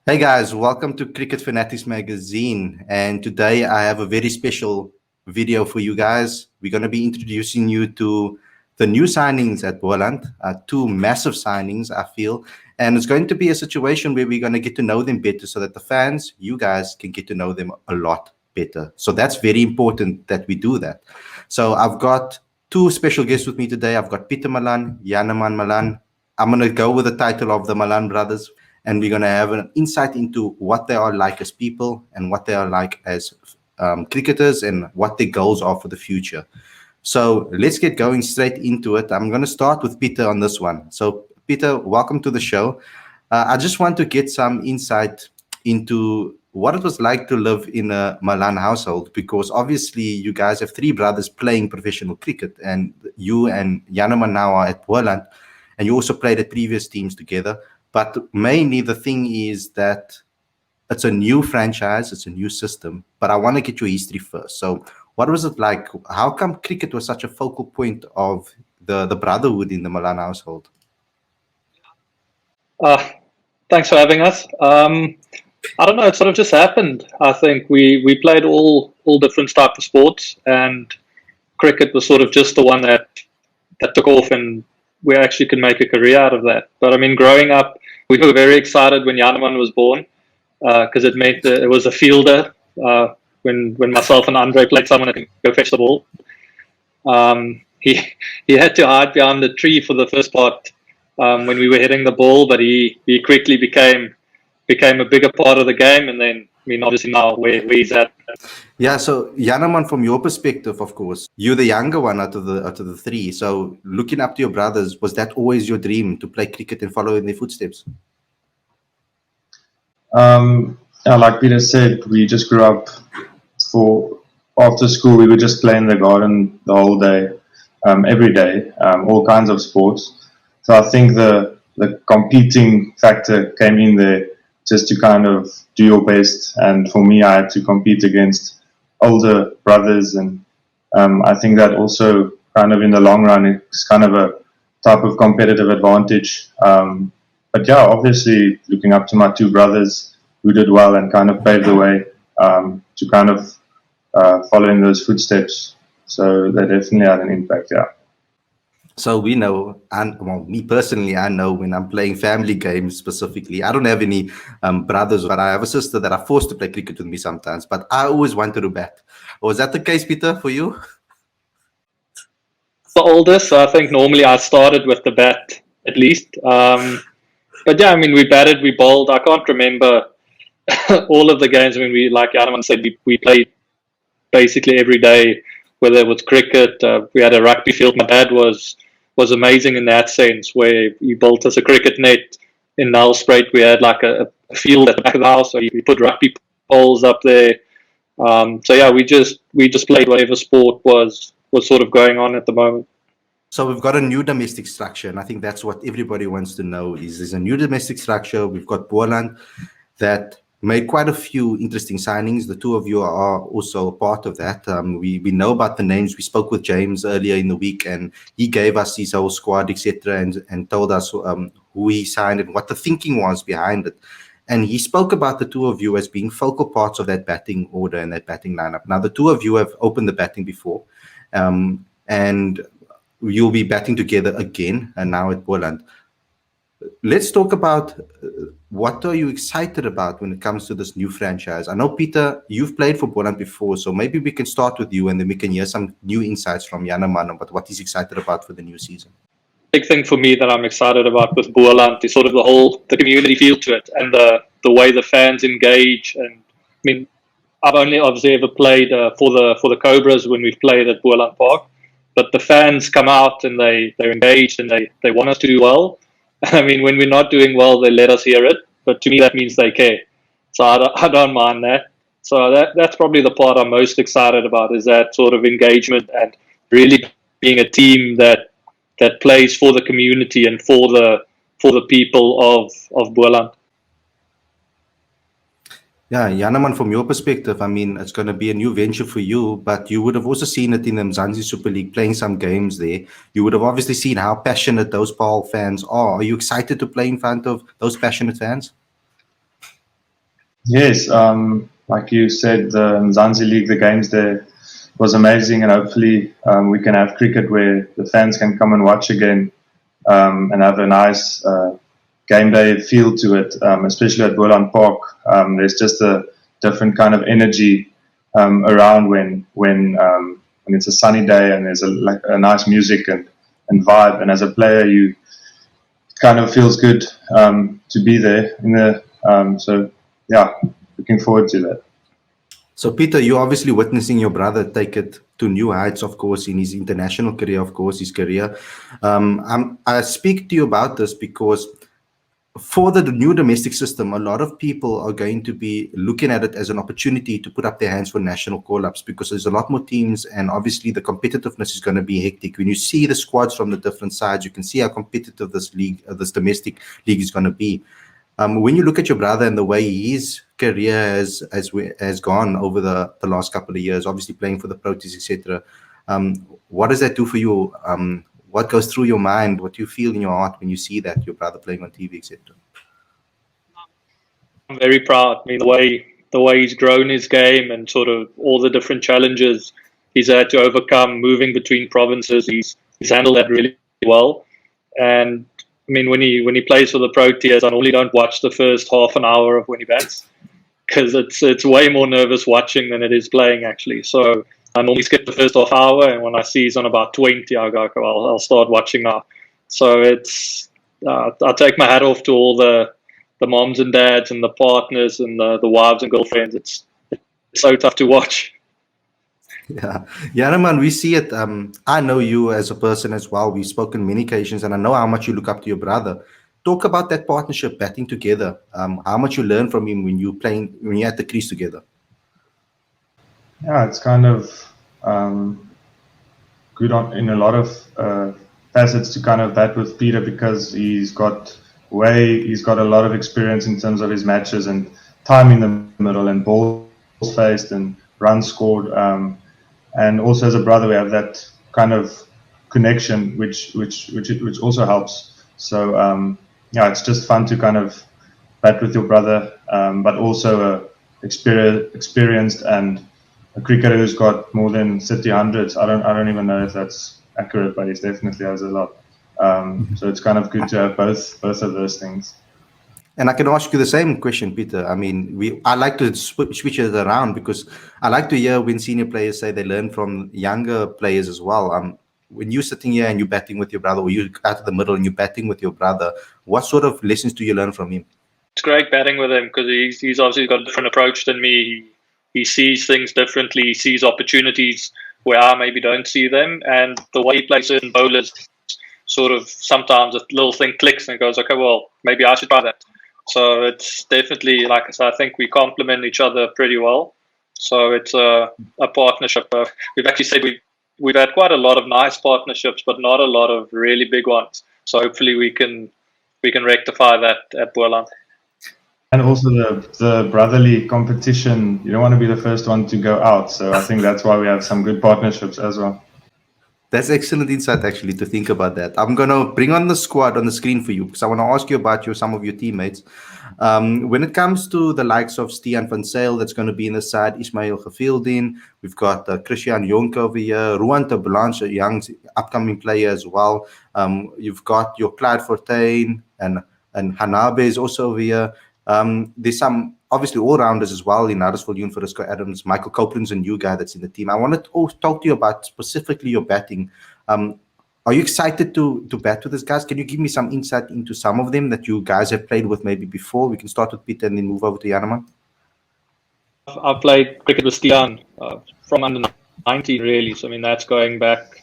Hey guys, welcome to Cricket Fanatics magazine. And today I have a very special video for you guys. We're going to be introducing you to the new signings at Boland, two massive signings, I feel. And it's going to be a situation where we're going to get to know them better so that the fans, you guys, can get to know them a lot better. So that's very important that we do that. So I've got two special guests with me today. I've got Pieter Malan, Janneman Malan. I'm going to go with the title of the Malan brothers, and we're going to have an insight into what they are like as people and what they are like as cricketers and what their goals are for the future. So let's get going straight into it. I'm going to start with Pieter on this one. So Pieter, welcome to the show. I just want to get some insight into what it was like to live in a Malan household, because obviously you guys have three brothers playing professional cricket, and you and Janneman now are at Boland, and you also played at previous teams together. But mainly the thing is that it's a new franchise, it's a new system, but I want to get your history first. So what was it like? How come cricket was such a focal point of the brotherhood in the Malan household? Thanks for having us. I don't know, it sort of just happened. I think we played all different types of sports, and cricket was sort of just the one that took off, and we actually could make a career out of that. But I mean, growing up, we were very excited when Janneman was born, because it meant that it was a fielder. When myself and Andre played, someone that could go fetch the ball. He had to hide behind the tree for the first part when we were hitting the ball, but he quickly became a bigger part of the game. And then, I mean, obviously now where he's at. Yeah, so Janneman, from your perspective, of course, you're the younger one out of the three. So looking up to your brothers, was that always your dream to play cricket and follow in their footsteps? Yeah, like Pieter said, we just grew up. After school, we would just play in the garden the whole day, every day, all kinds of sports. So I think the competing factor came in there, just to kind of do your best. And for me, I had to compete against older brothers, and I think that also kind of in the long run is kind of a type of competitive advantage. But yeah, obviously looking up to my two brothers who did well and kind of paved the way to kind of follow in those footsteps. So they definitely had an impact, yeah. So we know, and well, me personally, I know when I'm playing family games specifically, I don't have any brothers, but I have a sister that are forced to play cricket with me sometimes, but I always wanted to bat. Was that the case, Pieter, for you? The oldest, so I think normally I started with the bat at least. But yeah, I mean, we batted, we bowled. I can't remember all of the games. I mean, like Janneman said, we played basically every day, whether it was cricket. We had a rugby field. My dad was amazing in that sense, where he built us a cricket net in Nelspruit. We had like a field at the back of the house, so we put rugby poles up there. So yeah, we just played whatever sport was sort of going on at the moment. So we've got a new domestic structure, and I think that's what everybody wants to know. There's a new domestic structure. We've got Boland that made quite a few interesting signings. The two of you are also a part of that. We know about the names. We spoke with James earlier in the week, and he gave us his whole squad, etc., and told us who he signed and what the thinking was behind it. And he spoke about the two of you as being focal parts of that batting order and that batting lineup. Now, the two of you have opened the batting before, and you'll be batting together again, and now at Boland. Let's talk about what are you excited about when it comes to this new franchise? I know, Pieter, you've played for Boland before, so maybe we can start with you and then we can hear some new insights from Janneman about what he's excited about for the new season. Big thing for me that I'm excited about with Boland is sort of the community feel to it, and the way the fans engage. And I mean, I've only obviously ever played for the Cobras when we've played at Boland Park, but the fans come out and they're engaged and they want us to do well. I mean, when we're not doing well, they let us hear it. But to me, that means they care. So I don't mind that. So that's probably the part I'm most excited about, is that sort of engagement and really being a team that plays for the community and for the people of Boland. Yeah, Janneman, from your perspective, I mean, it's going to be a new venture for you, but you would have also seen it in the Mzansi Super League, playing some games there. You would have obviously seen how passionate those Paarl fans are. Are you excited to play in front of those passionate fans? Yes, like you said, the Mzansi League, the games there was amazing, and hopefully we can have cricket where the fans can come and watch again and have a nice game day feel to it, especially at Boland Park. There's just a different kind of energy around when it's a sunny day and there's a nice music and vibe. And as a player, you kind of feels good to be there. So yeah, looking forward to that. So, Peter, you're obviously witnessing your brother take it to new heights, of course, in his international career, of course, his career. I speak to you about this because for the new domestic system, a lot of people are going to be looking at it as an opportunity to put up their hands for national call-ups because there's a lot more teams, and obviously the competitiveness is going to be hectic. When you see the squads from the different sides, you can see how competitive this league, this domestic league, is going to be. When you look at your brother and the way his career has gone over the last couple of years, obviously playing for the Proteas, etc., what does that do for you? What goes through your mind? What do you feel in your heart when you see that your brother playing on TV, etc.? I'm very proud. I mean, the way he's grown his game and sort of all the different challenges he's had to overcome, moving between provinces, he's handled that really well. And I mean, when he plays for the Proteas, I normally don't watch the first half an hour of when he bats because it's way more nervous watching than it is playing actually. So I normally skip the first half hour, and when I see he's on about 20, I go, okay, well, I'll start watching now. So it's I take my hat off to all the moms and dads and the partners and the wives and girlfriends. It's so tough to watch. Yeah, Janneman, we see it. I know you as a person as well. We've spoken many occasions, and I know how much you look up to your brother. Talk about that partnership, batting together. How much you learn from him when you're at the crease together. Yeah, it's kind of good in a lot of facets to kind of bat with Peter because he's got a lot of experience in terms of his matches and time in the middle and balls faced and runs scored. And also as a brother, we have that kind of connection, which also helps. So yeah, it's just fun to kind of bat with your brother, but also experienced and a cricketer who's got more than 30 hundreds. I don't even know if that's accurate, but he definitely has a lot. So it's kind of good to have both of those things. And I can ask you the same question, Peter. I mean, I like to switch it around because I like to hear when senior players say they learn from younger players as well. When you're sitting here and you're batting with your brother, or you're out of the middle and you're batting with your brother, what sort of lessons do you learn from him? It's great batting with him because he's obviously got a different approach than me. He sees things differently. He sees opportunities where I maybe don't see them. And the way he plays certain bowlers, sort of sometimes a little thing clicks and it goes, okay, well, maybe I should try that. So it's definitely, like I said, I think we complement each other pretty well. So it's a partnership. We've actually said we've had quite a lot of nice partnerships, but not a lot of really big ones. So hopefully we can rectify that at Boland. And also the brotherly competition, you don't want to be the first one to go out. So I think that's why we have some good partnerships as well. That's excellent insight, actually, to think about that. I'm going to bring on the squad on the screen for you because I want to ask you about some of your teammates. When it comes to the likes of Stian van Zyl, that's going to be in the side, Ismail Gefieldin, we've got Christian Jonk over here, Ruan de Blanche, a young upcoming player as well. You've got your Clyde Fortuin and Hanabe is also over here. There's some obviously all-rounders as well in Huddersfield, Yoon, Frisco Adams. Michael Copeland's a new guy that's in the team. I want to talk to you about specifically your batting. Are you excited to bat with these guys? Can you give me some insight into some of them that you guys have played with maybe before? We can start with Peter and then move over to Janneman. I've played cricket with Stian from under 19 really. So I mean that's going back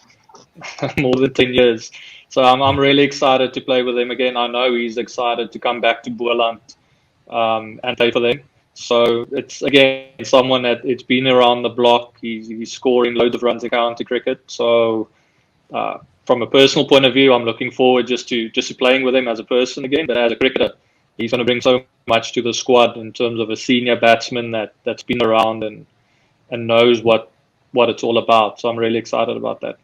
more than 10 years. So I'm really excited to play with him again. I know he's excited to come back to Boland and play for them. So it's again someone that it's been around the block. He's scoring loads of runs in county cricket. So from a personal point of view, I'm looking forward just to playing with him as a person again. But as a cricketer, he's going to bring so much to the squad in terms of a senior batsman that's been around and knows what it's all about. So I'm really excited about that.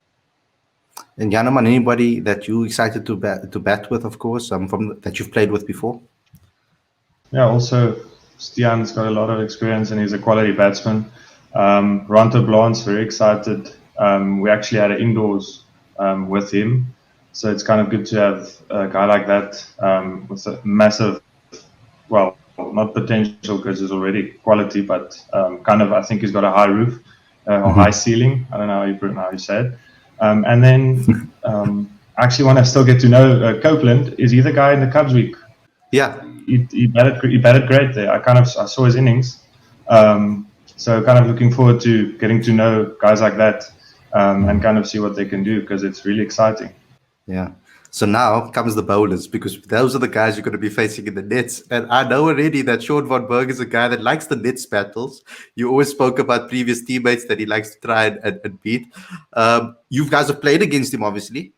And Janneman, anybody that you excited to bat with, of course, that you've played with before? Yeah, also Stian's got a lot of experience and he's a quality batsman. Ronto Blant's very excited. We actually had an indoors with him. So it's kind of good to have a guy like that with a massive, well, not potential because he's already quality, but kind of, I think he's got a high roof or high ceiling. I don't know how you say it. And then I actually want to still get to know Copeland. Is he the guy in the Cubs week? Yeah. He batted great there. I saw his innings. So kind of looking forward to getting to know guys like that and kind of see what they can do because it's really exciting. Yeah. So now comes the bowlers, because those are the guys you're going to be facing in the nets. And I know already that Sean van Berg is a guy that likes the nets battles. You always spoke about previous teammates that he likes to try and beat. You guys have played against him, obviously.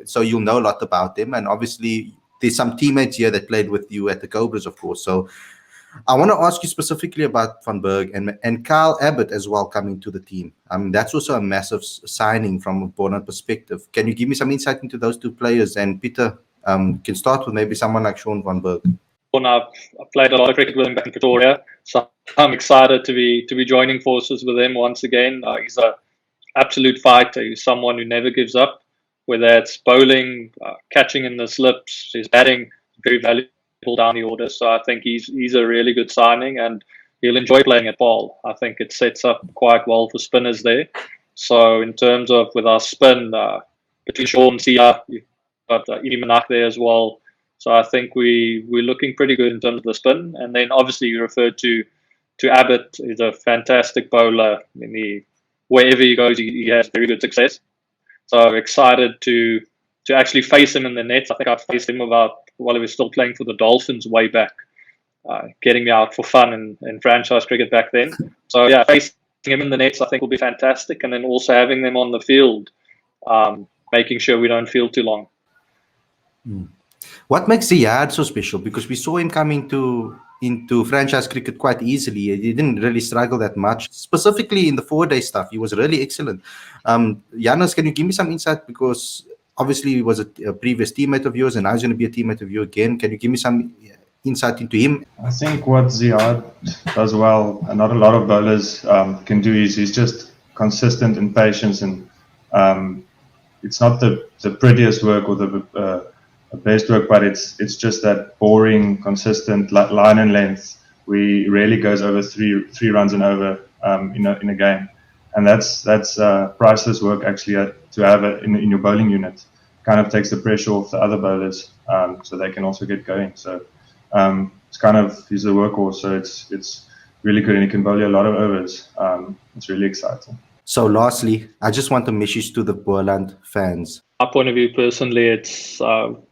So you'll know a lot about him. And obviously, there's some teammates here that played with you at the Cobras, of course. So I want to ask you specifically about Van Berg and Kyle Abbott as well coming to the team. That's also a massive signing from a Boland perspective. Can you give me some insight into those two players? And Pieter, can start with maybe someone like Sean van Berg. I've played a lot of cricket with him back in Pretoria, so I'm excited to be joining forces with him once again. He's an absolute fighter. He's someone who never gives up, whether it's bowling, catching in the slips, his batting, very valuable down the order. So I think he's a really good signing and he'll enjoy playing at ball. I think it sets up quite well for spinners there. So in terms of with our spin, between Sean and Sia, you've got Pieter Malan there as well. So I think we're looking pretty good in terms of the spin. And then obviously you referred to Abbott. He's a fantastic bowler. Wherever he goes, he has very good success. So excited to actually face him in the nets. I think I faced him while he was still playing for the Dolphins way back, getting me out for fun in franchise cricket back then. So yeah, facing him in the nets I think will be fantastic. And then also having them on the field, making sure we don't field too long. What makes Ziyad so special? Because we saw him coming into franchise cricket quite easily. He didn't really struggle that much. Specifically in the 4-day stuff, he was really excellent. Jannes, can you give me some insight? Because obviously he was a previous teammate of yours and now he's going to be a teammate of you again. Can you give me some insight into him? I think what Ziyad does well, and not a lot of bowlers can do, is he's just consistent and patient. And it's not the prettiest work or the best work, but it's just that boring, consistent line and length. We rarely goes over three runs and over in a game, and that's priceless work actually to have it in your bowling unit. Kind of takes the pressure off the other bowlers, so they can also get going. So it's kind of, he's a workhorse, so it's really good, and he can bowl you a lot of overs. It's really exciting. So lastly, I just want a message to the Boland fans. My point of view personally, it's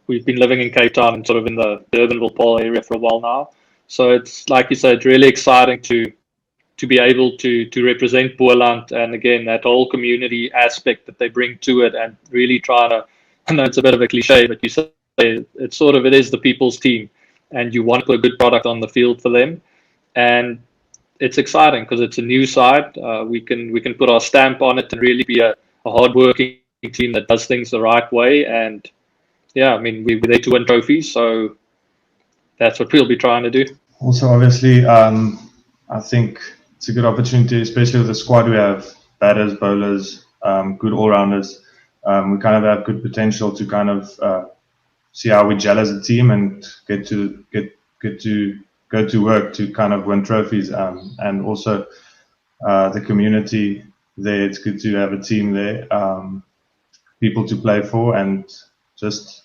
we've been living in Cape Town and sort of in the Durbanville Paarl area for a while now. So it's, like you said, really exciting to be able to represent Boland, and again that whole community aspect that they bring to it, and really try to, I know it's a bit of a cliche, but you say it is the people's team, and you want to put a good product on the field for them. And it's exciting because it's a new side. We can put our stamp on it and really be a hard-working team that does things the right way. And yeah, I mean, we're there to win trophies, so that's what we'll be trying to do. Also, obviously, I think it's a good opportunity, especially with the squad we have: batters, bowlers, good all-rounders. We kind of have good potential to kind of see how we gel as a team and get to go to work to kind of win trophies, and also the community there. It's good to have a team there, people to play for, and just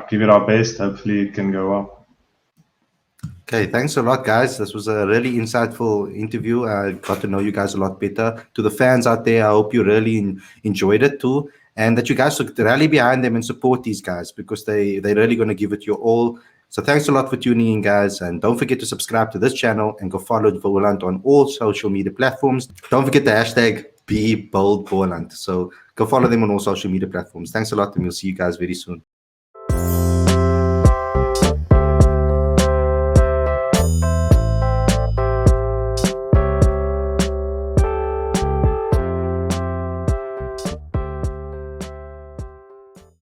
give it our best. Hopefully it can go well. Okay, thanks a lot, guys. This was a really insightful interview. I got to know you guys a lot better. To the fans out there, I hope you really enjoyed it too, and that you guys should rally behind them and support these guys, because they're really going to give it your all. So thanks a lot for tuning in, guys, and don't forget to subscribe to this channel and go follow Boland on all social media platforms. Don't forget the hashtag #BeBoldBoland. So go follow them on all social media platforms. Thanks a lot, and we'll see you guys very soon.